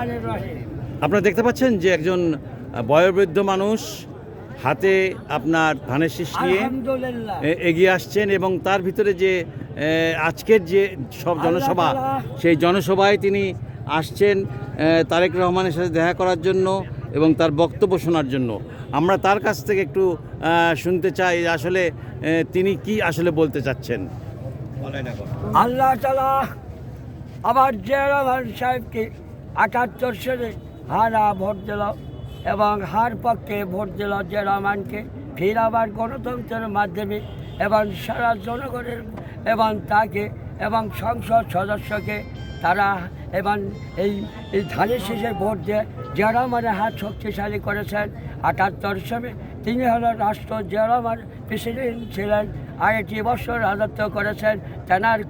রহমানির রহিম। আপনারা দেখতে পাচ্ছেন যে একজন বয়োবৃদ্ধ মানুষ হাতে আপনার ধানের শীষ নিয়ে আলহামদুলিল্লাহ। এগিয়ে আসছেন এবং তার ভিতরে যে আজকের যে সব জনসভা, সেই জনসভায় তিনি আসছেন তারেক রহমানের সাথে দেখা করার জন্য এবং তার বক্তব্য শোনার জন্য। আমরা তার কাছ থেকে একটু শুনতে চাই আসলে তিনি কি আসলে বলতে চাচ্ছেন। আল্লাহ তাআলা আবার জিয়া রহমান সাহেবকে ৭৮ সালে হারা ভোট দিল এবং হার পক্ষে ভোট দিল জিয়া রহমানকে। ফির আবার গণতন্ত্রের মাধ্যমে এবং সারা জনগণের এবং তাকে এবং সংসদ সদস্যকে তারা এবং এই ধানের শীষে ভোট দিয়ে জিয়া রহমানের হাত শক্তিশালী করেছেন। ৭৮ সালে তিনি হলো রাষ্ট্র জিয়া রহমান প্রেসিডেন্ট ছিলেন, ৮ বছর রাজত্ব করেছেন। তেনার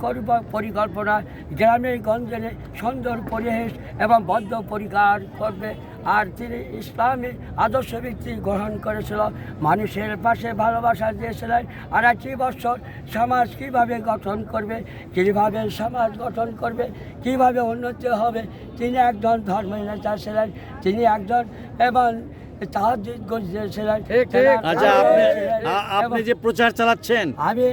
পরিকল্পনা গ্রামে গঞ্জে সুন্দর পরিবেশ এবং বদ্ধ পরিকার করবে। আর তিনি ইসলামী আদর্শ ভিত্তি গ্রহণ করেছিল, মানুষের পাশে ভালোবাসা দিয়েছিলেন। ৮ বছর সমাজ কীভাবে গঠন করবে, কীভাবে সমাজ গঠন করবে, কীভাবে উন্নতি হবে, তিনি একজন ধর্মের নেতা ছিলেন। তিনি একজন এবং আচ্ছা, আপনি যে প্রচার চালাচ্ছেন, আমি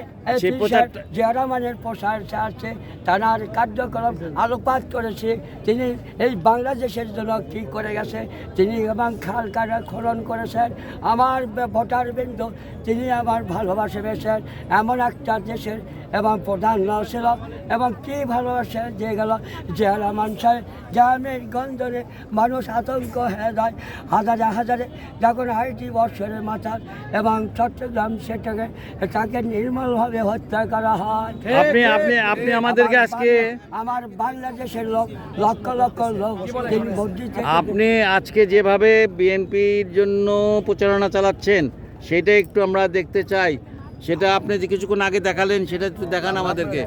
জিয়া রহমানের প্রচার চালাচ্ছে, তার কার্যক্রম আলোকপাত করেছি। তিনি এই বাংলাদেশের জন্য কী করে গেছে, তিনি এবং খাল কাটা খনন করেছেন। আমার ভোটার বিন্দু তিনি আমার ভালোবাসে পেয়েছেন। এমন একটা দেশের এবং প্রধান ছিল এবং কী ভালোবাসে দিয়ে গেল জিয়া রহমান সাহেব। গ্রামের গঞ্জনে মানুষ আতঙ্ক হয়ে যায়, হাজারে হাজারে যখন ৮ বছরের মাথা এবং চট্টগ্রাম সেটাকে তাকে নির্মলভাবে হত্যা করা হয়। আপনি আমাদেরকে আজকে আমার বাংলাদেশের লোক লক্ষ লক্ষ লোক তিনি ভোট দিতে। আপনি আজকে যেভাবে বিএনপির জন্য প্রচারণা চালাচ্ছেন সেটা একটু আমরা দেখতে চাই। সেটা আপনি যে কিছুক্ষণ আগে দেখালেন সেটা একটু দেখান আমাদেরকে।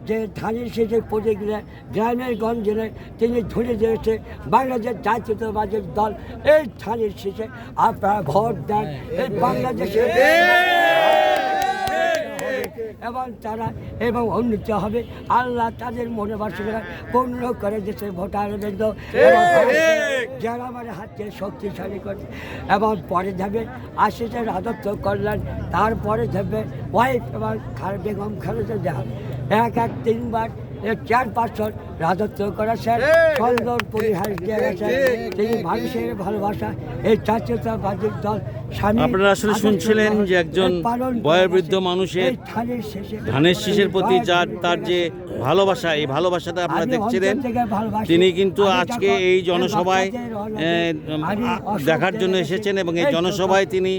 যে ধানের শীষে পড়ে গেলে গ্রামের গঞ্জে তিনি ধরে দিয়েছে বাংলাদেশ জাতীয়তাবাদের দল। এই ধানের শীষে আপনারা ভোট দেন, এই বাংলাদেশে এবং তারা এবং উন্নতি হবে। আল্লাহ তাদের মনে বাসনা পূর্ণ করে দিচ্ছে ভোটার বৃন্দ, যারা আমার হাতকে শক্তিশালী করে এবং পরে যাবে আশিতে রাজত্ব করলেন। তারপরে যাবে ওয়াইফ এবং বেগম খালেদা জিয়া ৩বার ৪-৫ বছর রাজত্ব করেছেন, সুন্দর পরিহার দিয়ে গেছেন। তিনি মানুষের ভালোবাসা এই জাতীয়তাবাদী দল। আপনারা আসলে শুনছিলেন যে একজন বয়োবৃদ্ধ মানুষের ধানের শীষের প্রতি তার যে ভালোবাসা, এই ভালোবাসাটা আপনারা দেখছিলেন। তিনি কিন্তু আজকে এই জনসভায় দেখার জন্য এসেছেন এবং এই জনসভায় তিনি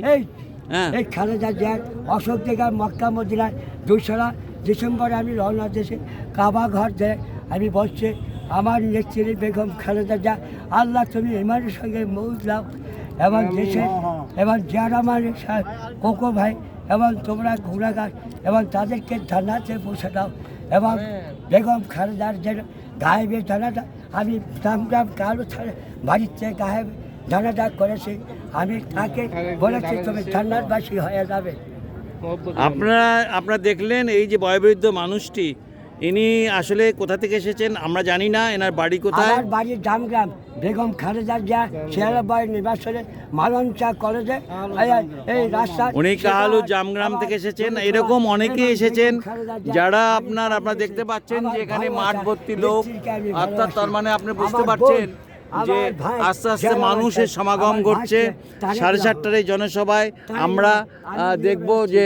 এই খালেদা জিয়ার অশোক থেকে মক্কা মদিনায় ২রা ডিসেম্বরে আমি রওনা দিয়েছি। কাবা ঘর দিয়ে আমি বলছি আমার নেত্রী বেগম খালেদা জিয়া, আল্লাহ তুমি ইমানের সঙ্গে মৌজ দাও এবং দেশে এবং জিয়া রহমানের কোকো ভাই এবং তোমরা ঘোড়াঘাট এবং তাদেরকে জান্নাতে পৌঁছে দাও এবং বেগম খালেদার যে গায়েবের জানাজা আমি কারো বাড়িতে গায়েব জানাজা করেছি। আমি তাকে বলেছি তুমি জান্নাতবাসী হয়ে যাবে। আপনারা দেখলেন এই যে বয়োবৃদ্ধ মানুষটি, ইনি আসলে কোথা থেকে এসেছেন আমরা জানি না। এনার বাড়ি কোথায়? আমার বাড়ি জামগ্রাম। বেগম খালেদা জিয়া শিয়ালবাড়ি নির্বাচনে মালঞ্চা কলেজে এই রাস্তা। উনি কাহালু জামগ্রাম থেকে এসেছেন। এরকম অনেকেই এসেছেন যারা আপনারা দেখতে পাচ্ছেন যে এখানে মাঠ ভর্তি লোক। অর্থাৎ তার মানে আপনি বুঝতে পারছেন যে আস্তে আস্তে মানুষের সমাগম ঘটছে। 7:30টার এই জনসভায় আমরা দেখব যে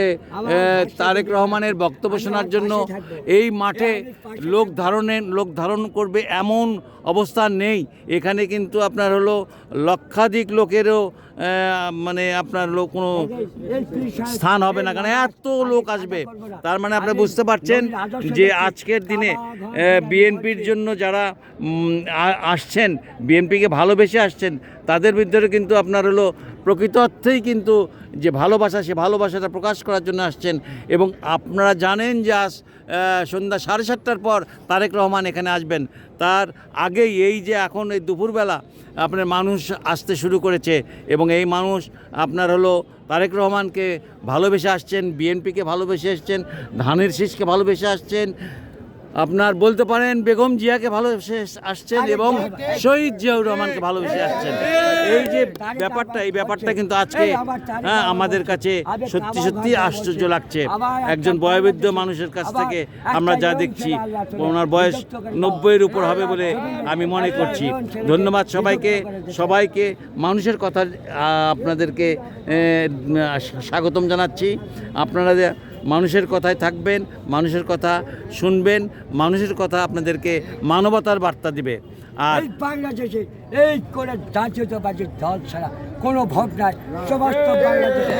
তারেক রহমানের বক্তব্য শোনার জন্য এই মাঠে লোক ধারণ করবে এমন অবস্থা নেই। এখানে কিন্তু আপনার হলো লক্ষাধিক লোকেরও মানে আপনার কোনো স্থান হবে না, কারণ এত লোক আসবে। তার মানে আপনি বুঝতে পারছেন যে আজকের দিনে বিএনপির জন্য যারা আসছেন, বিএনপিকে ভালোবেসে আসছেন, তাদের ভিতরে কিন্তু আপনার হলো প্রকৃত অর্থেই কিন্তু যে ভালোবাসা, সে ভালোবাসাটা প্রকাশ করার জন্য আসছেন। এবং আপনারা জানেন যে আজ সন্ধ্যা 7:30টার পর তারেক রহমান এখানে আসবেন। তার আগেই এই যে এখন এই দুপুরবেলা আপনার মানুষ আসতে শুরু করেছে এবং এই মানুষ আপনার হলো তারেক রহমানকে ভালোবেসে আসছেন, বিএনপিকে ভালোবেসে আসছেন, ধানের শীষকে ভালোবেসে আসছেন। আপনার বলতে পারেন বেগম জিয়াকে ভালোবেসে আসছেন এবং শহীদ জিয়াউর রহমানকে ভালোবেসে আসছেন। এই যে ব্যাপারটা, এই ব্যাপারটা কিন্তু আজকে আমাদের কাছে সত্যি সত্যি আশ্চর্য লাগছে। একজন বয়োবৃদ্ধ মানুষের কাছ থেকে আমরা যা দেখছি, ওনার বয়স 90-এর উপর হবে বলে আমি মনে করছি। ধন্যবাদ সবাইকে মানুষের কথা আপনাদেরকে স্বাগতম জানাচ্ছি। আপনারা মানুষের কথায় থাকবেন, মানুষের কথা শুনবেন, মানুষের কথা আপনাদেরকে মানবতার বার্তা দিবে। আর এই বাংলাদেশে এই করে জাতীয়তাবাদী দল ছাড়া কোনো ভোট নাই। সমস্ত বাংলাদেশে